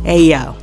Hey yo,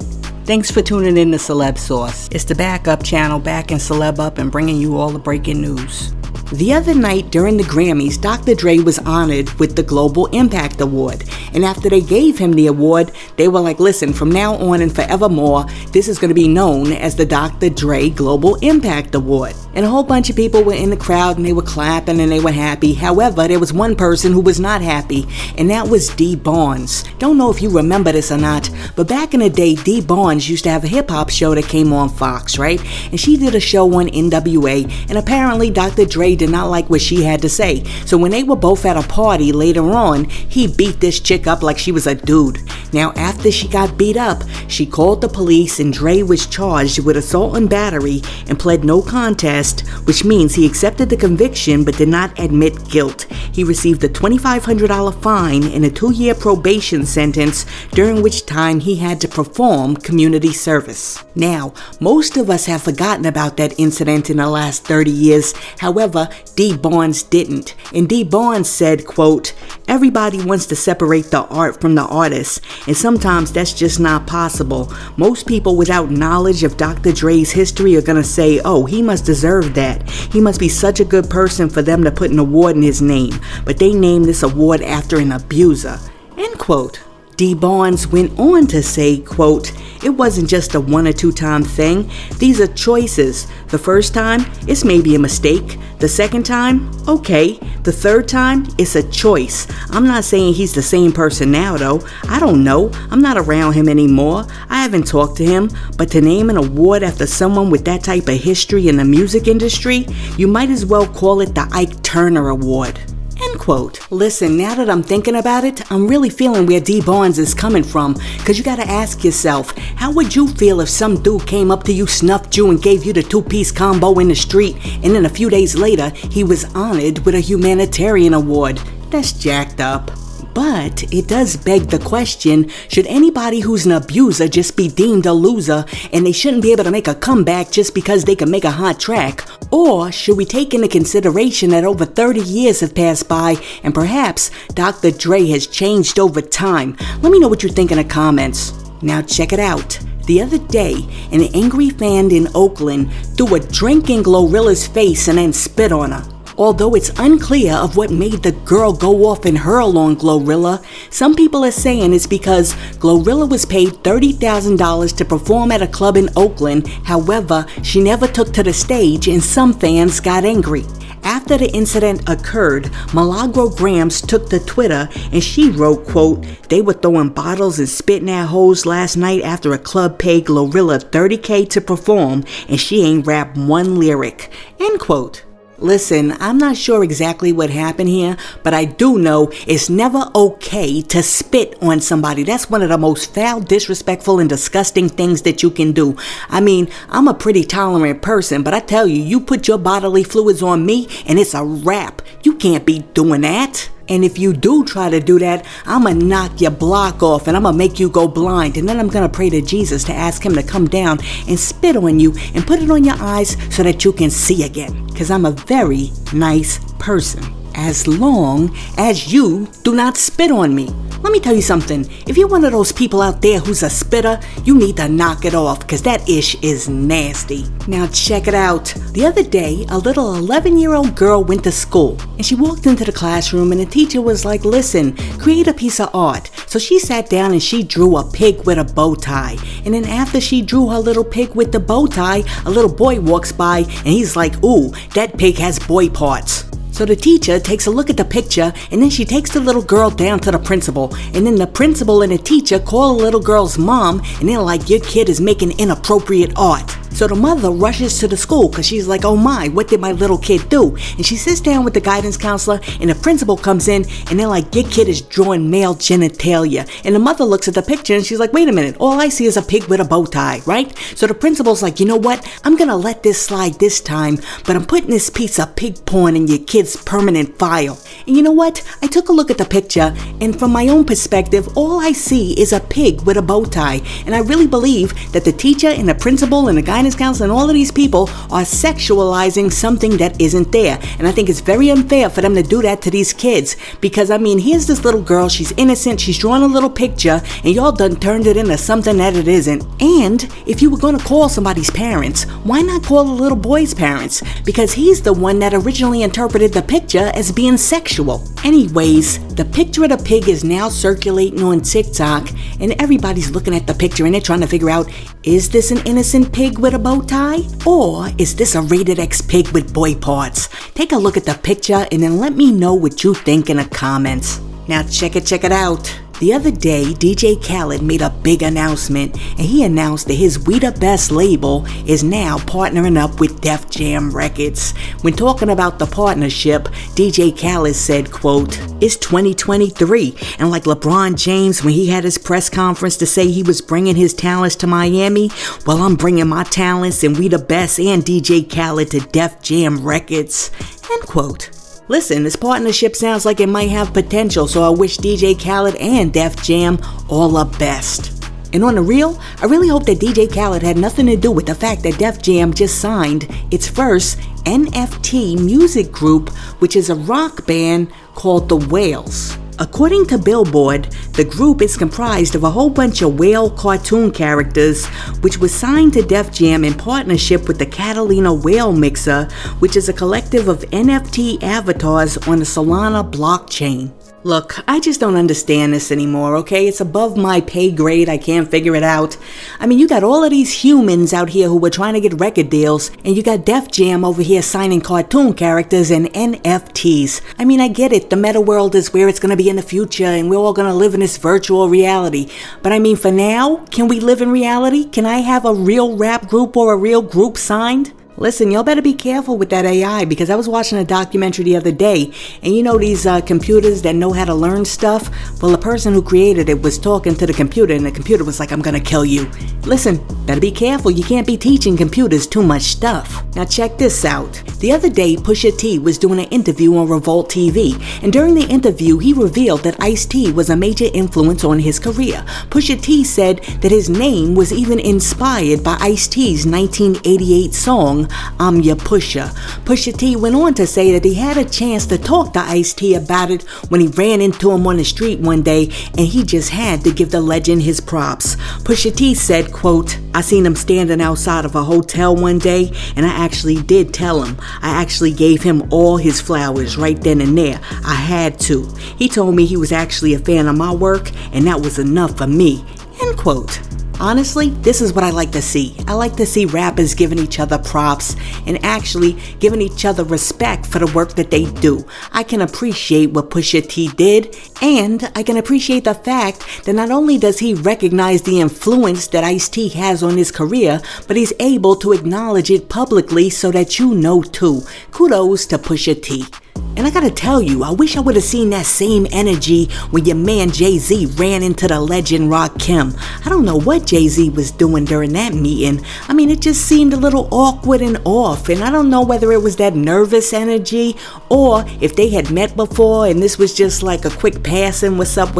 thanks for tuning in to Celeb Source. It's the backup channel back in Celeb Up and bringing you all the breaking news. The other night during the Grammys, Dr. Dre was honored with the Global Impact Award. And after they gave him the award, they were like, listen, from now on and forevermore, this is going to be known as the Dr. Dre Global Impact Award. And a whole bunch of people were in the crowd and they were clapping and they were happy. However, there was one person who was not happy, and that was DeeBarnes. Don't know if you remember this or not, but back in the day, DeeBarnes used to have a hip-hop show that came on Fox, right? And she did a show on NWA, and apparently Dr. Dre did not like what she had to say. So when they were both at a party later on, he beat this chick up like she was a dude. Now, after she got beat up, she called the police and Dre was charged with assault and battery and pled no contest, which means he accepted the conviction but did not admit guilt. He received a $2,500 fine and a 2-year probation sentence, during which time he had to perform community service. Now, most of us have forgotten about that incident in the last 30 years. However, DeeBarnes didn't. And DeeBarnes said, quote, "Everybody wants to separate the art from the artist, and sometimes that's just not possible. Most people without knowledge of Dr. Dre's history are gonna say, oh, he must deserve that. He must be such a good person for them to put an award in his name. But they named this award after an abuser." End quote. DeeBarnes went on to say, quote, "It wasn't just a 1 or 2 time thing. These are choices. The first time, it's maybe a mistake. The second time, okay. The third time, it's a choice. I'm not saying he's the same person now though. I don't know. I'm not around him anymore. I haven't talked to him. But to name an award after someone with that type of history in the music industry, you might as well call it the Ike Turner Award." End quote. Listen, now that I'm thinking about it, I'm really feeling where DeeBarnes is coming from, because you gotta ask yourself, how would you feel if some dude came up to you, snuffed you, and gave you the 2-piece combo in the street, and then a few days later, he was honored with a humanitarian award? That's jacked up. But it does beg the question, should anybody who's an abuser just be deemed a loser and they shouldn't be able to make a comeback just because they can make a hot track? Or should we take into consideration that over 30 years have passed by and perhaps Dr. Dre has changed over time? Let me know what you think in the comments. Now check it out. The other day, an AngryFan in Oakland threw a drink in GloRilla's face and then spit on her. Although it's unclear of what made the girl go off and hurl on GloRilla, some people are saying it's because GloRilla was paid $30,000 to perform at a club in Oakland. However, she never took to the stage and some fans got angry. After the incident occurred, Milagro Grams took to Twitter and she wrote, quote, "They were throwing bottles and spitting at hoes last night after a club paid GloRilla $30K to perform and she ain't rapped one lyric." End quote. Listen, I'm not sure exactly what happened here, but I do know it's never okay to spit on somebody. That's one of the most foul, disrespectful, and disgusting things that you can do. I mean, I'm a pretty tolerant person, but I tell you, you put your bodily fluids on me and it's a wrap. You can't be doing that. And if you do try to do that, I'ma knock your block off and I'ma make you go blind. And then I'm gonna pray to Jesus to ask him to come down and spit on you and put it on your eyes so that you can see again. Because I'm a very nice person, as long as you do not spit on me. Let me tell you something, if you're one of those people out there who's a spitter, you need to knock it off, because that ish is nasty. Now check it out. The other day, a little 11-year-old girl went to school, and she walked into the classroom and the teacher was like, listen, create a piece of art. So she sat down and she drew a pig with a bow tie. And then after she drew her little pig with the bow tie, a little boy walks by and he's like, ooh, that pig has boy parts. So the teacher takes a look at the picture and then she takes the little girl down to the principal. And then the principal and the teacher call the little girl's mom and they're like, your kid is making inappropriate art. So the mother rushes to the school because she's like, oh my, what did my little kid do? And she sits down with the guidance counselor and the principal comes in and they're like, your kid is drawing male genitalia. And the mother looks at the picture and she's like, wait a minute, all I see is a pig with a bow tie, right? So the principal's like, you know what? I'm going to let this slide this time, but I'm putting this piece of pig porn in your kid's permanent file. And you know what? I took a look at the picture and from my own perspective, all I see is a pig with a bow tie. And I really believe that the teacher and the principal and the guidance guidance counselor, and all of these people are sexualizing something that isn't there. And I think it's very unfair for them to do that to these kids. Because, I mean, here's this little girl, she's innocent, she's drawing a little picture, and y'all done turned it into something that it isn't. And if you were gonna call somebody's parents, why not call the little boy's parents? Because he's the one that originally interpreted the picture as being sexual. Anyways, the picture of the pig is now circulating on TikTok, and everybody's looking at the picture and they're trying to figure out, is this an innocent pig with a bow tie? Or is this a rated X pig with boy parts? Take a look at the picture and then let me know what you think in the comments. Now check it out. The other day, DJ Khaled made a big announcement, and he announced that his We The Best label is now partnering up with Def Jam Records. When talking about the partnership, DJ Khaled said, quote, "It's 2023, and like LeBron James when he had his press conference to say he was bringing his talents to Miami, well, I'm bringing my talents and We The Best and DJ Khaled to Def Jam Records," end quote. Listen, this partnership sounds like it might have potential, so I wish DJ Khaled and Def Jam all the best. And on the real, I really hope that DJ Khaled had nothing to do with the fact that Def Jam just signed its first NFT music group, which is a rock band called The Whales. According to Billboard, the group is comprised of a whole bunch of whale cartoon characters, which was signed to Def Jam in partnership with the Catalina Whale Mixer, which is a collective of NFT avatars on the Solana blockchain. Look, I just don't understand this anymore, okay? It's above my pay grade, I can't figure it out. I mean, you got all of these humans out here who were trying to get record deals, and you got Def Jam over here signing cartoon characters and NFTs. I mean, I get it, the meta world is where it's gonna be in the future, and we're all gonna live in this virtual reality. But I mean, for now, can we live in reality? Can I have a real rap group or a real group signed? Listen, y'all better be careful with that AI, because I was watching a documentary the other day, and you know these computers that know how to learn stuff? Well, the person who created it was talking to the computer, and the computer was like, "I'm gonna kill you." Listen, better be careful. You can't be teaching computers too much stuff. Now check this out. The other day, Pusha T was doing an interview on Revolt TV, and during the interview, he revealed that Ice-T was a major influence on his career. Pusha T said that his name was even inspired by Ice-T's 1988 song, "I'm Your Pusher." Pusha T went on to say that he had a chance to talk to Ice-T about it when he ran into him on the street one day, and he just had to give the legend his props. Pusha T said, quote, "I seen him standing outside of a hotel one day, and I actually did tell him. I actually gave him all his flowers right then and there. I had to. He told me he was actually a fan of my work, and that was enough for me," end quote. Honestly, this is what I like to see. I like to see rappers giving each other props and actually giving each other respect for the work that they do. I can appreciate what Pusha T did, and I can appreciate the fact that not only does he recognize the influence that Ice-T has on his career, but he's able to acknowledge it publicly so that you know too. Kudos to Pusha T. And I gotta tell you, I wish I would've seen that same energy when your man Jay-Z ran into the legend Rakim. I don't know what Jay-Z was doing during that meeting. I mean, it just seemed a little awkward and off, and I don't know whether it was that nervous energy or if they had met before and this was just like a quick passing, what's up.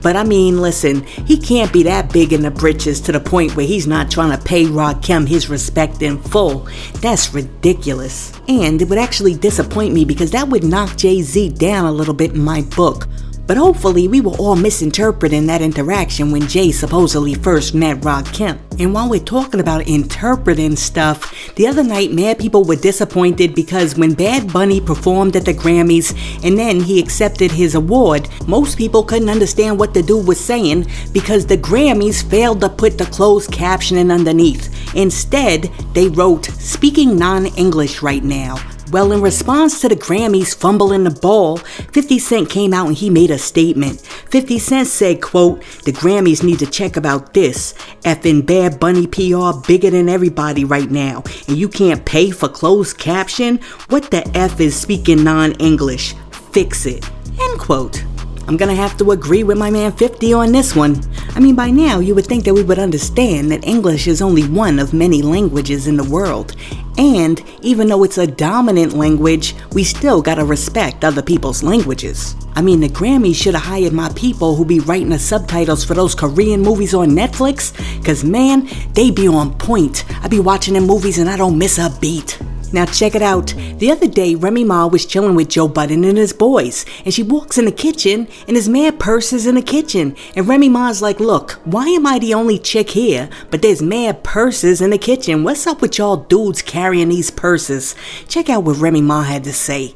But I mean, listen, he can't be that big in the britches to the point where he's not trying to pay Rakim his respect in full. That's ridiculous. And it would actually disappoint me because that would knock Jay-Z down a little bit in my book. But hopefully we were all misinterpreting that interaction when Jay supposedly first met Rakim. And while we're talking about interpreting stuff, the other night mad people were disappointed because when Bad Bunny performed at the Grammys and then he accepted his award, most people couldn't understand what the dude was saying because the Grammys failed to put the closed captioning underneath. Instead, they wrote, "Speaking non-English right now." Well, in response to the Grammys fumbling the ball, 50 Cent came out and he made a statement. 50 Cent said, quote, "The Grammys need to check about this. Effing Bad Bunny PR bigger than everybody right now, and you can't pay for closed caption? What the F is speaking non-English? Fix it," end quote. I'm gonna have to agree with my man 50 on this one. I mean, by now you would think that we would understand that English is only one of many languages in the world. And even though it's a dominant language, we still gotta respect other people's languages. I mean, the Grammys should have hired my people who be writing the subtitles for those Korean movies on Netflix, cause man, they be on point. I be watching them movies and I don't miss a beat. Now check it out. The other day, Remy Ma was chilling with Joe Budden and his boys, and she walks in the kitchen, and his mad purses in the kitchen, and Remy Ma's like, look, why am I the only chick here, but there's mad purses in the kitchen? What's up with y'all dudes carrying these purses? Check out what Remy Ma had to say.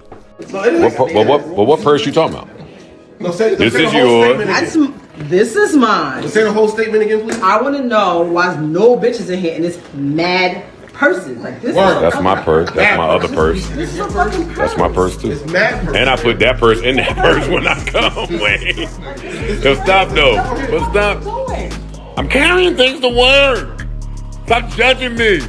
What purse you talking about? No, this is yours. This is mine. Say the whole statement again, please. I want to know why there's no bitches in here and it's mad purses like this. That's my purse. That's my other purse. This is a fucking purse. That's my purse too. It's mad purse. And I put that purse in that purse when I come. Wait. So stop though. But stop. I'm carrying things to work. Stop judging me.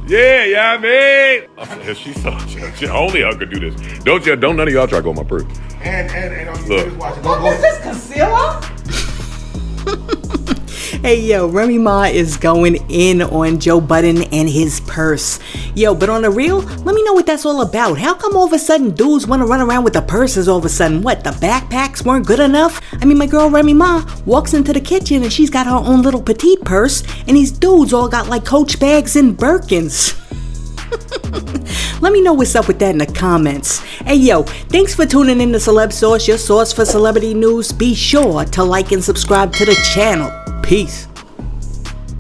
Yeah, I mean. She's so judging. Only her could do this. Don't none of y'all try to go on my purse. And look. What is this, concealer? Hey yo, Remy Ma is going in on Joe Budden and his purse. Yo, but on the real, let me know what that's all about. How come all of a sudden dudes want to run around with the purses all of a sudden? What, the backpacks weren't good enough? I mean, my girl Remy Ma walks into the kitchen and she's got her own little petite purse, and these dudes all got like Coach bags and Birkins. Let me know what's up with that in the comments. Hey yo, thanks for tuning in to Celeb Source, your source for celebrity news. Be sure to like and subscribe to the channel. Peace.